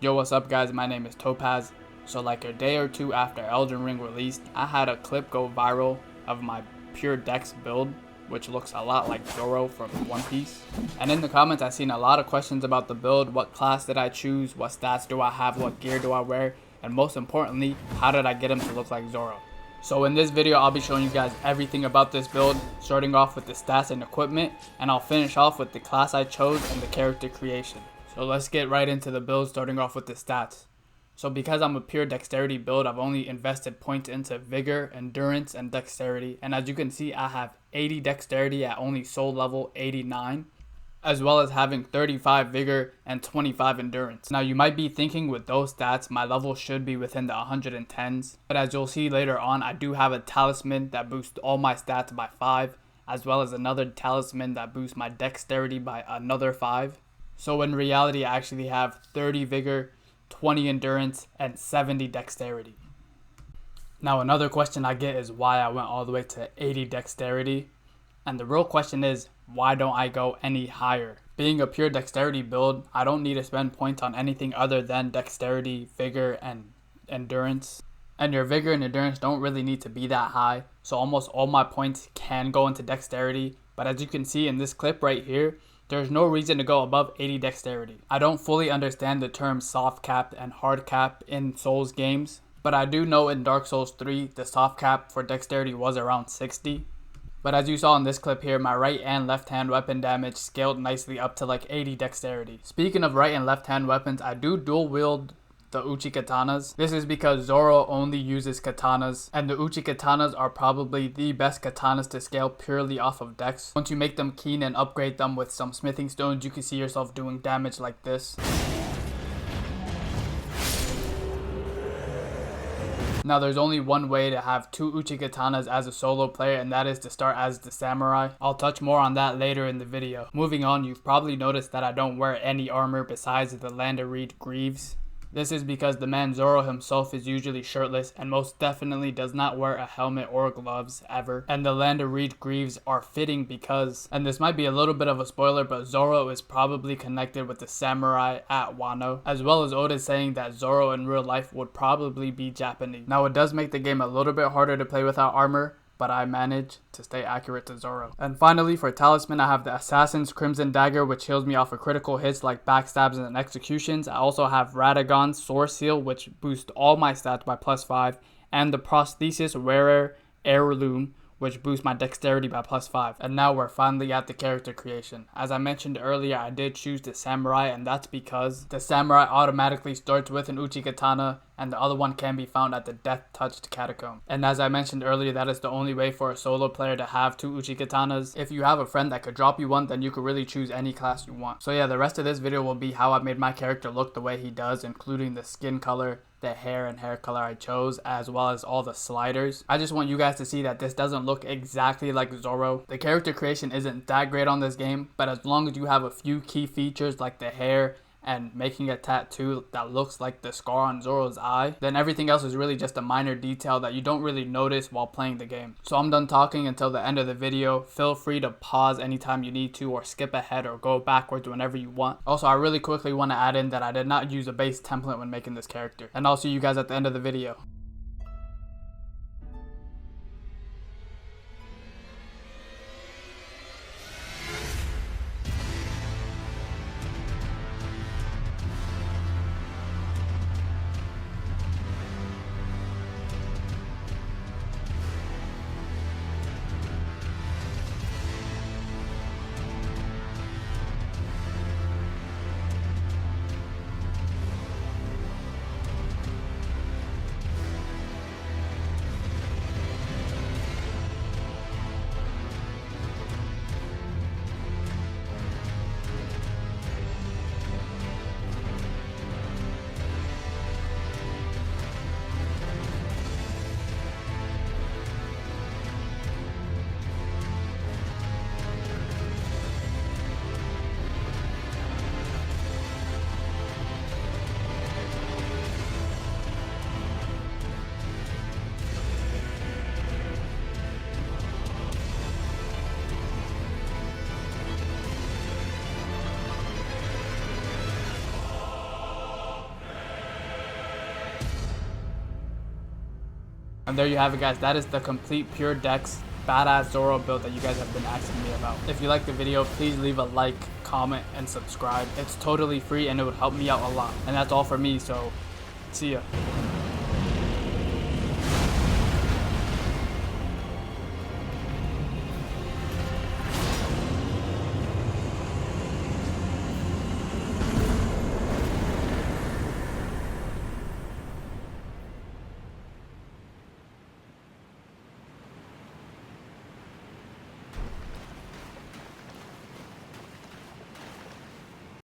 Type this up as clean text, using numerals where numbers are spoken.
Yo, what's up guys, my name is Topazz. So like a day or two after Elden Ring released, I had a clip go viral of my pure DEX build, which looks a lot like Zoro from One Piece. And in the comments I seen a lot of questions about the build. What class did I choose, what stats do I have, what gear do I wear, and most importantly, how did I get him to look like Zoro. So in this video I'll be showing you guys everything about this build, starting off with the stats and equipment, and I'll finish off with the class I chose and the character creation. So let's get right into the build, starting off with the stats. So because I'm a pure dexterity build, I've only invested points into vigor, endurance, and dexterity. And as you can see, I have 80 dexterity at only soul level 89, as well as having 35 vigor and 25 endurance. Now you might be thinking with those stats, my level should be within the 110s. But as you'll see later on, I do have a talisman that boosts all my stats by 5, as well as another talisman that boosts my dexterity by another 5. So in reality, I actually have 30 vigor, 20 endurance, and 70 dexterity. Now another question I get is why I went all the way to 80 dexterity. And the real question is, why don't I go any higher? Being a pure dexterity build, I don't need to spend points on anything other than dexterity, vigor, and endurance. And your vigor and endurance don't really need to be that high. So almost all my points can go into dexterity. But as you can see in this clip right here, there's no reason to go above 80 dexterity. I don't fully understand the term soft cap and hard cap in Souls games, but I do know in Dark Souls 3, the soft cap for dexterity was around 60. But as you saw in this clip here, my right and left hand weapon damage scaled nicely up to like 80 dexterity. Speaking of right and left hand weapons, I do dual wield the Uchi katanas. This is because Zoro only uses katanas, and the Uchi katanas are probably the best katanas to scale purely off of dex. Once you make them keen and upgrade them with some smithing stones, you can see yourself doing damage like this. Now there's only one way to have 2 Uchi katanas as a solo player, and that is to start as the samurai. I'll touch more on that later in the video. Moving on, you've probably noticed that I don't wear any armor besides the Land of Reed greaves. This is because the man Zoro himself is usually shirtless and most definitely does not wear a helmet or gloves ever. And the Land of Reed greaves are fitting because, and this might be a little bit of a spoiler, but Zoro is probably connected with the samurai at Wano, as well as Oda saying that Zoro in real life would probably be Japanese. Now it does make the game a little bit harder to play without armor, but I managed to stay accurate to Zoro. And finally, for talisman, I have the Assassin's Crimson Dagger, which heals me off of critical hits like backstabs and executions. I also have Radagon's Sword Seal, which boosts all my stats by +5, and the Prosthesis Wearer Heirloom, which boosts my dexterity by +5. And now we're finally at the character creation. As I mentioned earlier, I did choose the samurai, and that's because the samurai automatically starts with an Uchi katana, and the other one can be found at the death-touched catacomb. And as I mentioned earlier, that is the only way for a solo player to have 2 Uchi katanas. If you have a friend that could drop you one, then you could really choose any class you want. So yeah, the rest of this video will be how I made my character look the way he does, including the skin color, the hair and hair color I chose, as well as all the sliders. I just want you guys to see that this doesn't look exactly like Zoro. The character creation isn't that great on this game, but as long as you have a few key features like the hair and making a tattoo that looks like the scar on Zoro's eye, then everything else is really just a minor detail that you don't really notice while playing the game. So I'm done talking until the end of the video. Feel free to pause anytime you need to, or skip ahead or go backwards whenever you want. Also, I really quickly want to add in that I did not use a base template when making this character. And I'll see you guys at the end of the video. And there you have it, guys. That is the complete pure DEX badass Zoro build that you guys have been asking me about. If you like the video, please leave a like, comment, and subscribe. It's totally free and it would help me out a lot. And that's all for me, so see ya.